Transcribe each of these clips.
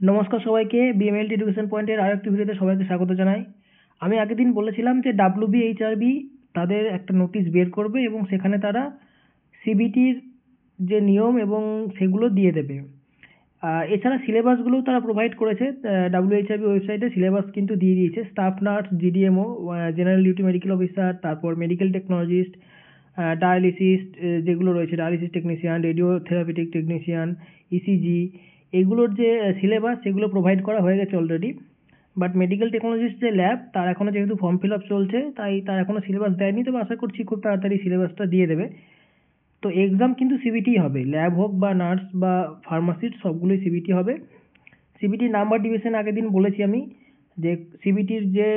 নমস্কার সবাইকে, BMLT education পয়েন্টের আরেকটি ভিডিওতে সবাইকে স্বাগত জানাই। আমি আগের দিন বলেছিলাম যে ডাব্লিউবিএইচআরবি তাদের একটা নোটিশ বের করবে এবং সেখানে তারা সিবিটির যে নিয়ম এবং সেগুলো দিয়ে দেবে। এছাড়া সিলেবাসগুলোও তারা প্রোভাইড করেছে। ডাব্লিউএইচআরবি ওয়েবসাইটে সিলেবাস কিন্তু দিয়ে দিয়েছে। Staff nurse, GDMO, general duty medical officer, তারপর মেডিকেল টেকনোলজিস্ট, ডায়ালিসিস্ট যেগুলো রয়েছে, dialysis technician, radio therapeutic technician, ECG, এগুলোর যে সিলেবাস সেগুলো প্রোভাইড করা হয়ে গেছে অলরেডি। বাট মেডিকেল টেকনোলজিস্ট যে ল্যাব, তার এখনও যেহেতু ফর্ম ফিল আপ চলছে, তাই তার এখনও সিলেবাস দেয়নি, তবে আশা করছি খুব তাড়াতাড়ি সিলেবাসটা দিয়ে দেবে। তো এক্সাম কিন্তু সিবিটি হবে, ল্যাব হোক বা নার্স বা ফার্মাসিস্ট সবগুলোই সিবিটি হবে। সিবিটির নাম্বার ডিভিশন আগের দিন বলেছি আমি, যে সিবিটির যে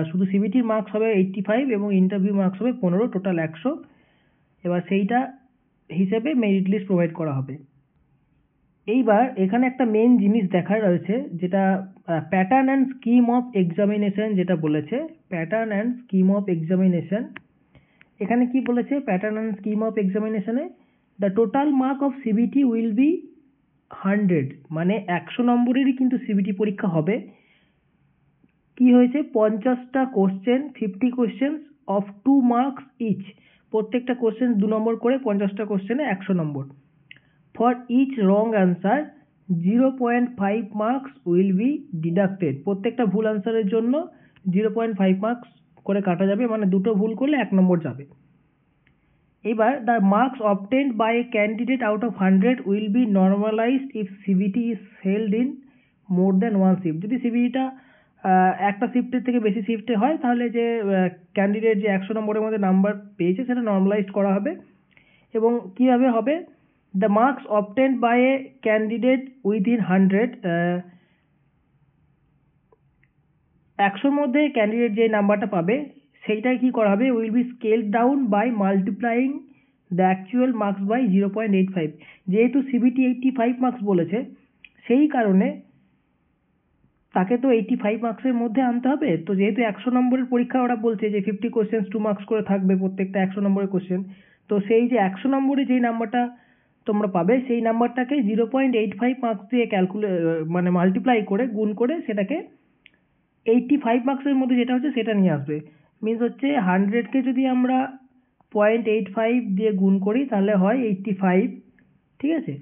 শুধু সিবিটির মার্কস হবে 85 এবং ইন্টারভিউ মার্কস হবে 15, টোটাল 100। এবার সেইটা হিসেবে মেরিট লিস্ট প্রোভাইড করা হবে। এইবার এখানে একটা মেন জিনিস দেখার রয়েছে, যেটা pattern and scheme of examination, যেটা বলেছে pattern and scheme of examination. এখানে কি বলেছে প্যাটার্ন অ্যান্ড স্কিম অফ এক্সামিনেশনে? The total mark of CBT will be 100, মানে 100 নম্বরেরই কিন্তু সিবিটি পরীক্ষা হবে। কি হয়েছে, 50টা question, 50 question of 2 marks each. প্রত্যেকটা কোশ্চেন 2 নম্বর করে, 50টা কোশ্চেনে 100 number. For each wrong answer 0.5 marks will be deducted. প্রত্যেকটা ভুল অ্যান্সারের জন্য 0.5 মার্কস করে কাটা যাবে, মানে দুটো ভুল করলে 1 নম্বর যাবে। এবার the marks obtained by a candidate out of 100 will be normalized if CBT is held in more than 1 shift. যদি সিবিটিটা একটা শিফটের থেকে বেশি শিফটে হয়, তাহলে যে ক্যান্ডিডেট যে 100 নম্বরের মধ্যে নাম্বার পেয়েছে সেটা নর্মালাইজড করা হবে। এবং কীভাবে হবে? The marks obtained by a candidate within 100, 100-র মধ্যে ক্যান্ডিডেট যে নাম্বারটা পাবে সেইটাই কি করা হবে, will be scale down by multiplying the actual marks by 0.85। যেহেতু সিবিটি 85 মার্কস বলেছে, সেই কারণে তাকে তো 85 মার্কসের মধ্যে আনতে হবে। তো যেহেতু 100 নম্বরের পরীক্ষা, ওরা বলছে যে 50 কোশ্চেন 2 মার্কস করে থাকবে প্রত্যেকটা 100 নম্বরের কোশ্চেন। তো সেই যে 100 নম্বরে যেই নাম্বারটা তোমরা পাবে, সেই নাম্বারটাকে 0.85 মার্কস দিয়ে মানে মাল্টিপ্লাই করে, গুণ করে সেটাকে 85 মার্কসের মধ্যে যেটা হচ্ছে সেটা নিয়ে আসবে। মিনস হচ্ছে 100কে যদি আমরা 0.85 দিয়ে গুণ করি তাহলে হয় 85, ঠিক আছে?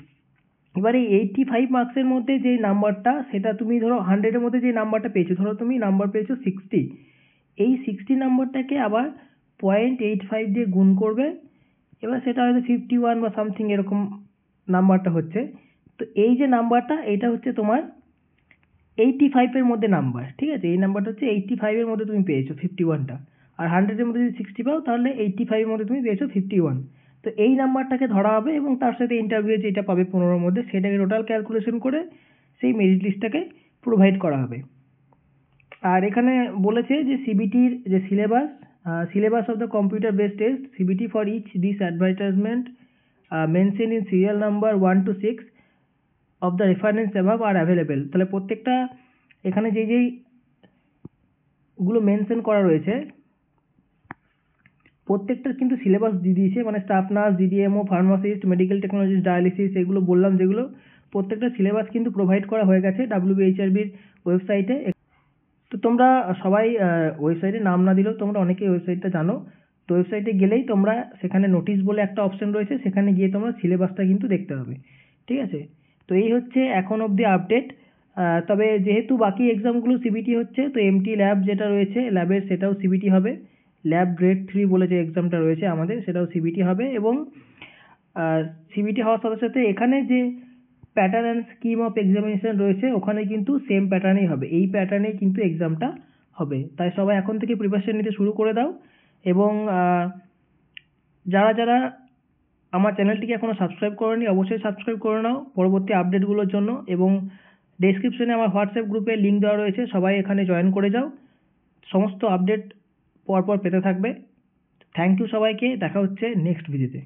এবার এই 85 মার্কসের মধ্যে যেই নাম্বারটা, সেটা তুমি ধরো 100-এর মধ্যে যে নাম্বারটা পেয়েছো, ধরো তুমি নাম্বার পেয়েছো 60, এই 60 নাম্বারটাকে আবার 0.85 দিয়ে গুণ করবে। এবার সেটা হয়তো 51 বা সামথিং এরকম নাম্বারটা হচ্ছে। তো এই যে নাম্বারটা, এটা হচ্ছে তোমার 85-এর মধ্যে নাম্বার, ঠিক আছে? এই নাম্বারটা হচ্ছে 85-এর মধ্যে তুমি পেয়েছো 51টা। আর 100-এর মধ্যে যদি 60 পাও, তাহলে 85-এর মধ্যে তুমি পেয়েছো 51। তো এই নাম্বারটাকে ধরা হবে এবং তার সাথে ইন্টারভিউ যেটা পাবে 15-র মধ্যে, সেটাকে টোটাল ক্যালকুলেশন করে সেই মেরিট লিস্টটাকে প্রোভাইড করা হবে। আর এখানে বলেছে যে সিবিটির যে syllabus of the computer based test CBT for each this advertisement mention in serial number 1 to 6 of the reference above are available. তাহলে প্রত্যেকটা এখানে যেই গুলো মেনশন করা রয়েছে, প্রত্যেকটার কিন্তু সিলেবাস দিয়ে দিয়েছে, মানে staff nurse, GDMO, pharmacist, medical technologist, dialysis, এগুলো বললাম যেগুলো, প্রত্যেকটা সিলেবাস কিন্তু প্রোভাইড করা হয়ে গেছে ডাব্লিউবিএইচআরবির ওয়েবসাইটে। তো তোমরা সবাই ওয়েবসাইটে নাম না দিলেও তোমরা অনেকেই ওয়েবসাইটটা জানো। তো ওয়েবসাইটে গেলেই তোমরা সেখানে নোটিশ বলে একটা অপশন রয়েছে, সেখানে গিয়ে তোমরা সিলেবাসটা কিন্তু দেখতে হবে, ঠিক আছে? তো এই হচ্ছে এখন অবধি আপডেট। তবে যেহেতু বাকি এক্সামগুলো সিবিটি হচ্ছে, তো এমটি ল্যাব যেটা রয়েছে ল্যাবের, সেটাও সিবিটি হবে। ল্যাব গ্রেড 3 বলে যে এক্সামটা রয়েছে আমাদের, সেটাও সিবিটি হবে। এবং সিবিটি হওয়ার সাথে সাথে এখানে যে pattern and scheme of examination রয়েছে, ওখানে কিন্তু সেম প্যাটার্নেই হবে, এই প্যাটার্নেই কিন্তু এক্সামটা হবে। তাই সবাই এখন থেকে প্রিপারেশন নিতে শুরু করে দাও। এবং যারা যারা আমার চ্যানেলটিকে এখনও সাবস্ক্রাইব করোনি, অবশ্যই সাবস্ক্রাইব করে নাও পরবর্তী আপডেটগুলোর জন্য। এবং ডেসক্রিপশনে আমার হোয়াটসঅ্যাপ গ্রুপের লিঙ্ক দেওয়া রয়েছে, সবাই এখানে জয়েন করে যাও, সমস্ত আপডেট পরপর পেতে থাকবে। থ্যাংক ইউ সবাইকে, দেখা হচ্ছে নেক্সট ভিডিওতে।